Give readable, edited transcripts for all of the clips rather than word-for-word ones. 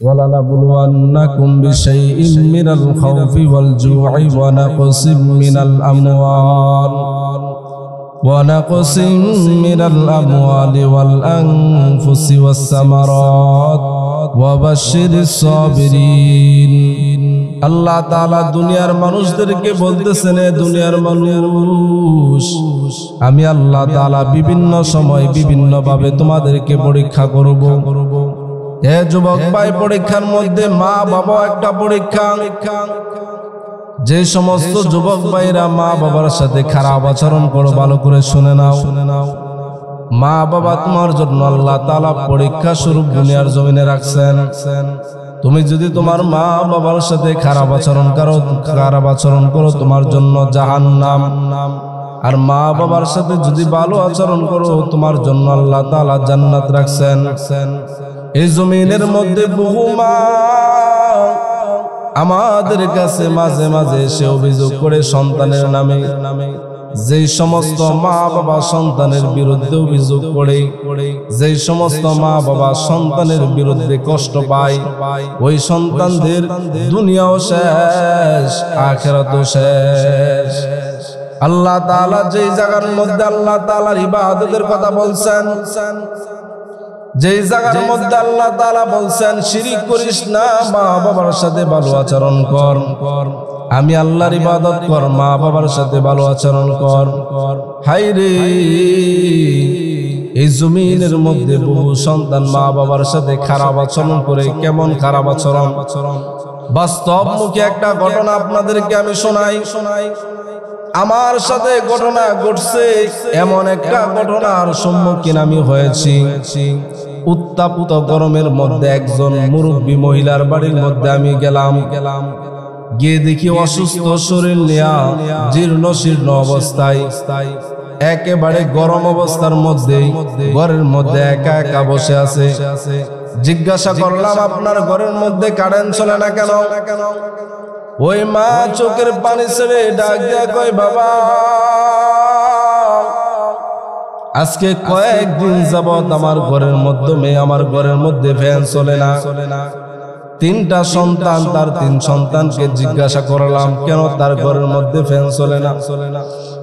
وَلَنَبْلُوَنَّكُمْ بِشَيْءٍ مِّنَ الْخَوْفِ وَالْجُوعِ وَنَقْصٍ مِّنَ الْأَمْوَالِ وَالْأَنفُسِ وَالثَّمَرَاتِ وَبَشِّرِ الصَّابِرِينَ। আল্লাহ তাআলা দুনিয়ার মানুষদেরকে বলতেছেন, এ দুনিয়ার মানুষ, আমি আল্লাহ তাআলা বিভিন্ন সময় বিভিন্ন ভাবে তোমাদেরকে পরীক্ষা করব। এ যুবক ভাই, পরীক্ষার মধ্যে মা বাবা একটা পরীক্ষা। যে সমস্ত যুবক ভাইরা মা বাবার সাথে খারাপ আচরণ করো, ভালো করে শুনে নাও। মা বাবা তোমার জন্য আল্লাহ তাআলা পরীক্ষা স্বরূপ দুনিয়ার জমিনে রাখছেন। তুমি যদি তোমার মা বাবার সাথে খারাপ আচরণ করো তোমার জন্য জাহান্নাম, আর মা বাবার সাথে যদি ভালো আচরণ করো তোমার জন্য আল্লাহ তাআলা জান্নাত রাখছেন। এই জমিনের মধ্যে বহু মা আমাদের কাছে মাঝে মাঝে এসে অভিযোগ করে সন্তানের নামে। যেই সমস্ত মা বাবা সন্তানের বিরুদ্ধে অভিযোগ করে, যেই সমস্ত মা বাবা সন্তানের বিরুদ্ধে কষ্ট পায়, ওই সন্তানদের দুনিয়াও শেষ, আখিরাতও শেষ। আল্লাহ তাআলা যেই জায়গার মধ্যে আল্লাহ তাআলার ইবাদতের কথা বলছেন, যেই জায়গার মধ্যে আল্লাহ তাআলা বলছেন শিরিক করিস না, মা বাবার সাথে ভালো আচরণ কর, আমি আল্লাহর ইবাদত কর, মা বাবার সাথে ভালো আচরণ কর। হায় রে, এই জমিনের মধ্যে বহু সন্তান মা বাবার সাথে খারাপ আচরণ করে। কেমন খারাপ আচরণ? বাস্তব মুখে একটা ঘটনা আপনাদেরকে আমি শোনাই। আমার সাথে ঘটনা ঘটছে, এমন একটা ঘটনার সম্মুখীন আমি হয়েছি। উত্তাপিত গরমের মধ্যে একজন মুরব্বী মহিলার বাড়ির মধ্যে আমি গেলাম। গিয়ে দেখি অসুস্থ শরীর নিয়া জীর্ণ শীর্ণ অবস্থায়, একেবারে গরম অবস্থার মধ্যে ঘরের মধ্যে একা একা বসে আছে। জিজ্ঞাসা করলাম, আপনার ঘরের মধ্যে কারেন্ট চলে না কেন? ওই মা চোখের পানি ছেড়ে ডাক দিয়া কয়, বাবা, আজকে কয়েকদিন যাবত আমার ঘরের মধ্যে ফ্যান চলে না। তিনটা সন্তান, তার তিন সন্তানকে জিজ্ঞাসা করলাম কেন তার ঘরের মধ্যে ফ্যান চলে না।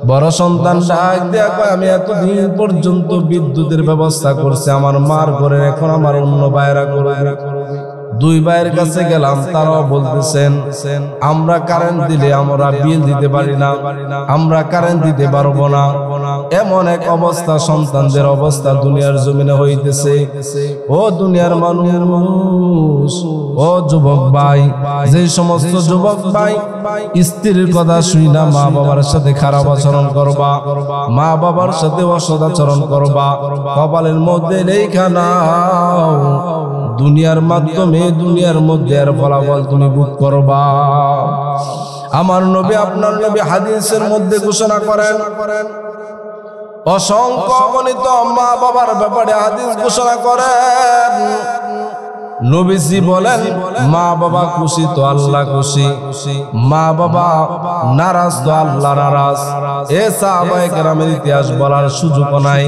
বড় সন্তান ডাক দিয়া কয়, আমি এতদিন পর্যন্ত বিদ্যুতের ব্যবস্থা করছি আমার মার ঘরে, এখন আমার অন্য ভাইরা করবে। দুই ভাইয়ের কাছে গেলাম, তারাও বলতেছেন আমরা কারেন্ট দিলে আমরা বিল দিতে পারি না, আমরা কারেন্ট দিতে পারবো না। এমন এক অবস্থা, সন্তানদের অবস্থা দুনিয়ার জমিনে হইতেছে। ও দুনিয়ার মানুষ, ও যুবক ভাই, যে সমস্ত যুবক ভাই স্ত্রীর কথা শুই না মা বাবার সাথে খারাপ আচরণ করবা, মা বাবার সাথে অসৎ আচরণ করবা, কপালের মধ্যে রেখা নাও, দুনিয়ার মাধ্যমে দুনিয়ার মধ্যে এর ফলাফল তুমি ভোগ করবা। আমার নবী, আপনার নবী হাদিসের মধ্যে ঘোষণা করেন, অসংখ্য অগণিত মা বাবার ব্যাপারে হাদিস ঘোষণা করেন। নবীজি বলেন, মা বাবা খুশি তো আল্লাহ খুশি, মা বাবা নারাজ তো আল্লাহ নারাজ। এ সাহাবায়ে কেরামের ইতিহাস বলার সুযোগ নাই।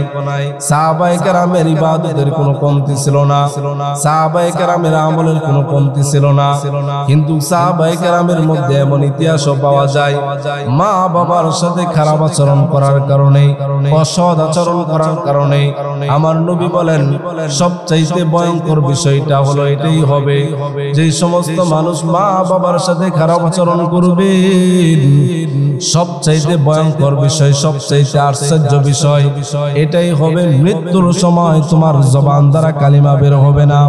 সাহাবায়ে কেরামের ইবাদতের কোনো কমতি ছিল না, সাহাবায়ে কেরামের আমলের কোনো কমতি ছিল না। কিন্তু সাহাবায়ে কেরামের মধ্যে এমন ইতিহাসও পাওয়া যায়, মা বাবার সাথে খারাপ আচরণ করার কারণে, অসৎ আচরণ করার কারণে আমার নবী বলেন সবচাইতে ভয়ঙ্কর বিষয়টা হলো এটাই হবে, যে সমস্ত মানুষ মা বাবার সাথে খারাপ আচরণ করবে, সবচাইতে ভয়ঙ্কর বিষয়, সবচাইতে আশ্চর্য বিষয় এটাই হবে, মৃত্যুর সময় তোমার জবান দ্বারা কালিমা বের হবে না।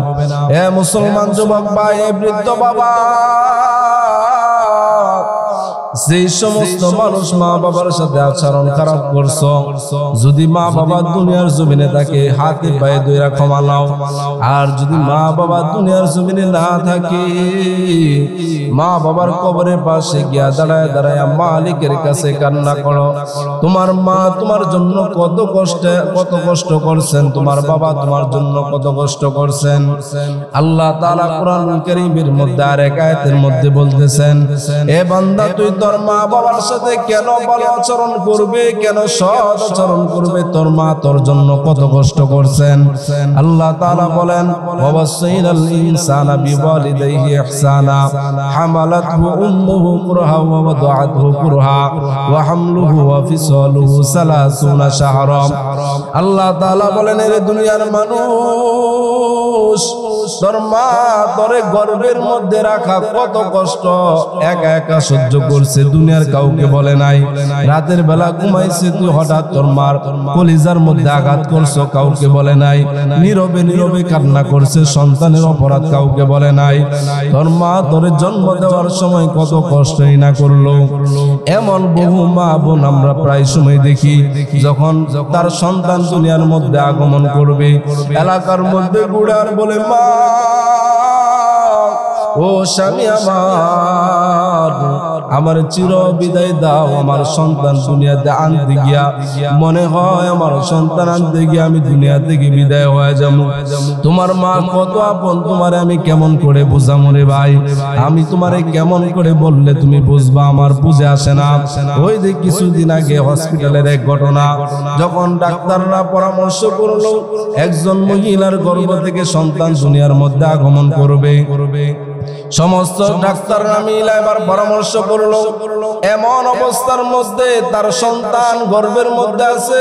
এ মুসলমান যুবক ভাই, এ বৃদ্ধ বাবা, যে সমস্ত মানুষ মা বাবার সাথে আচরণ খারাপ করছো, যদি মা বাবা দুনিয়ার জমিনে থাকে হাতে পায়ে ধরে ক্ষমা নাও। আর যদি মা বাবা দুনিয়ার জমিনে না থাকে, মা বাবার কবরের পাশে গিয়া দাঁড়ায় দাঁড়ায় মালিকের কাছে কান্না করো। তোমার মা তোমার জন্য কত কষ্ট করছেন, তোমার বাবা তোমার জন্য কত কষ্ট করছেন। আল্লাহ তাআলা কোরআনুল কারীমের মধ্যে আর এক আয়াতের মধ্যে বলতেছেন, এ বান্দা, তুই তোর মা বাবার সাথে কেন ভালো আচরণ করবে, কেন সৎ আচরণ করবে? তোর মা তোর জন্য কত কষ্ট করছেন। আল্লাহ তাআলা বলেন, ওয়াসাইনাল ইনসানা বিওয়ালিদাইহি ইহসানা হামালাতহু উম্মুহু কুরহা ওয়া ওয়াদাআতহু কুরহা ওয়া হামলুহু ওয়া ফিসালুহু 30 শাহরা। আল্লাহ তাআলা বলেন, এর দুনিয়ার মানুষ, তোর মা তোরে গর্ভের মধ্যে রাখা কত কষ্ট একা একা সহ্য করছে, দুনিয়ার কাউকে বলে নাই। রাতের বেলা ঘুমাইছে তুই, হঠাৎ তোর মার কলিজার মধ্যে আঘাত করছো, কাউকে বলে নাই। নীরবে নীরবে কান্না করছে, সন্তানের অপরাধ কাউকে বলে নাই। তোর মা তোরে জন্ম দেওয়ার সময় কত কষ্টই না করলো। এমন বহু মা বোন আমরা প্রায় সময় দেখি, যখন তার সন্তান দুনিয়ার মধ্যে আগমন করবে, এলাকার মধ্যে ঘুরার বলে, মা ও স্বামী আমার চির বিদায় দাও, আমার সন্তান দুনিয়াতে আনতে গিয়া মনে হয় আমার সন্তান আনতে গিয়া আমি দুনিয়া থেকে বিদায় হয়ে যাবো। তোমার মা কত আপন, তোমারে আমি কেমন করে বুঝামো রে ভাই? আমি তোমারে কেমন করে বললে তুমি বুঝবা? আমার বুঝে আসে না। ওই যে কিছুদিন আগে হসপিটালের এক ঘটনা, যখন ডাক্তাররা পরামর্শ করলো একজন মহিলার গর্ভ থেকে সন্তান দুনিয়ার মধ্যে আগমন করবে, সমস্ত ডাক্তাররা মিলে এবার পরামর্শ করলো, এমন অবস্থার মধ্যে তার সন্তান গর্ভের মধ্যে আছে,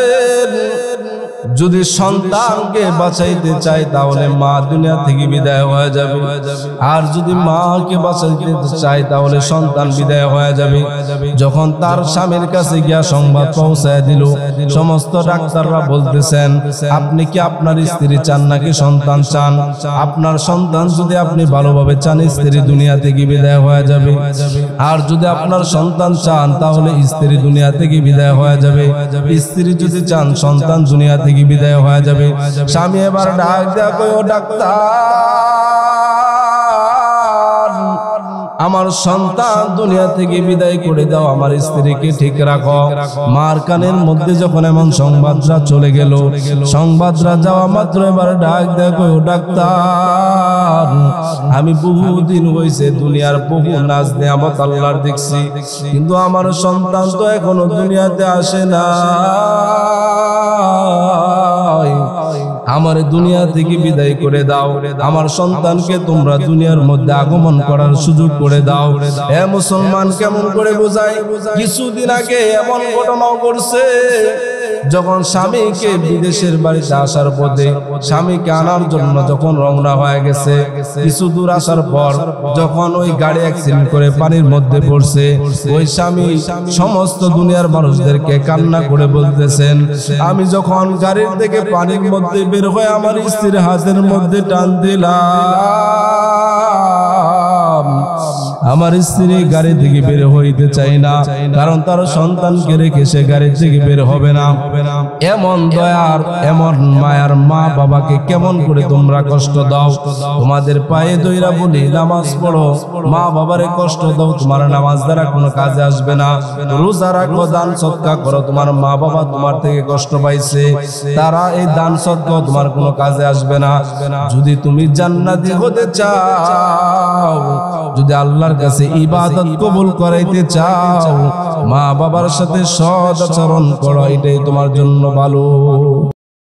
যদি সন্তানকে বাঁচাইতে চায় তাহলে মা দুনিয়া থেকে বিদায় হয়ে যাবে, আর যদি মাকে বাঁচাইতে চায় তাহলে সন্তান বিদায় হয়ে যাবে। যখন তার স্বামীর কাছে গিয়া সংবাদ পৌঁছায় দিল, সমস্ত ডাক্তাররা বলতেছেন, আপনি কি আপনার স্ত্রী চান নাকি সন্তান চান? আপনার সন্তান যদি আপনি ভালোভাবে চান, স্ত্রী দুনিয়া থেকে বিদায় হয়ে যাবে, আর যদি আপনার সন্তান চান তাহলে স্ত্রী দুনিয়া থেকে বিদায় হয়ে যাবে। স্ত্রী যদি চান, সন্তান দুনিয়া থেকে বিদায় হয়ে যাবে। স্বামী এবার ডাক দেয়া কই, ও ডাক্তার, আমার সন্তান দুনিয়া থেকে বিদায় করে দাও, আমার স্ত্রীকে ঠিক রাখো। মার কানের মধ্যে যখন এমন সংবাদরা চলে গেল, সংবাদরা যাওয়া মাত্র এবার ডাক দেয়া কই, ও ডাক্তার, আমি বহুদিন হয়েছে দুনিয়ার বহু নাজ নেয়ামত আল্লাহর দেখছি, কিন্তু আমার সন্তান তো এখনো দুনিয়াতে আসে না। আমার দুনিয়া থেকে বিদায় করে দাও, আমার সন্তানকে তোমরা দুনিয়ার মধ্যে আগমন করার সুযোগ করে দাও। এ মুসলমান কেমন করে বোঝাই? কিছুদিন আগে এমন ঘটনাও করছে, যখন স্বামীকে বিদেশের বাড়িতে আসার পথে স্বামীকে আনার জন্য যখন রওনা হয়ে গেছে, কিছু দূর আসার পর যখন ওই গাড়ি অ্যাক্সিডেন্ট করে পানির মধ্যে পড়ছে, ওই স্বামী সমস্ত দুনিয়ার মানুষদেরকে কান্না করে বলতেছেন, আমি যখন গাড়ির থেকে পানির মধ্যে বের হয়ে আমার স্ত্রীর হাতের মধ্যে টান দিলাম, আমার স্ত্রী গাড়ি থেকে বের হইতে চাই না, কারণ তার সন্তানকে রেখে সে গাড়ি থেকে বের হবে না। এমন দয়ার, এমন মায়ার মা বাবাকে কেমন করে তোমরা কষ্ট দাও? তোমাদের পায়ে দইরা বলি নামাজ পড়ো, মা বাবারে কষ্ট দাও, তোমার নামাজ দ্বারা কোনো কাজে আসবে না। রোজা রাখো, দান সদকা করো, তোমার মা বাবা তোমার থেকে কষ্ট পাইছে, তারা এই দান সদকা তোমার কোনো কাজে আসবে না। যদি তুমি জান্নাতি হতে চাও, যদি আল্লাহর কাছে ইবাদত কবুল করাইতে চাও, মা বাবার সাথে সৎ আচরণ করো, এটাই তোমার জন্য ভালো।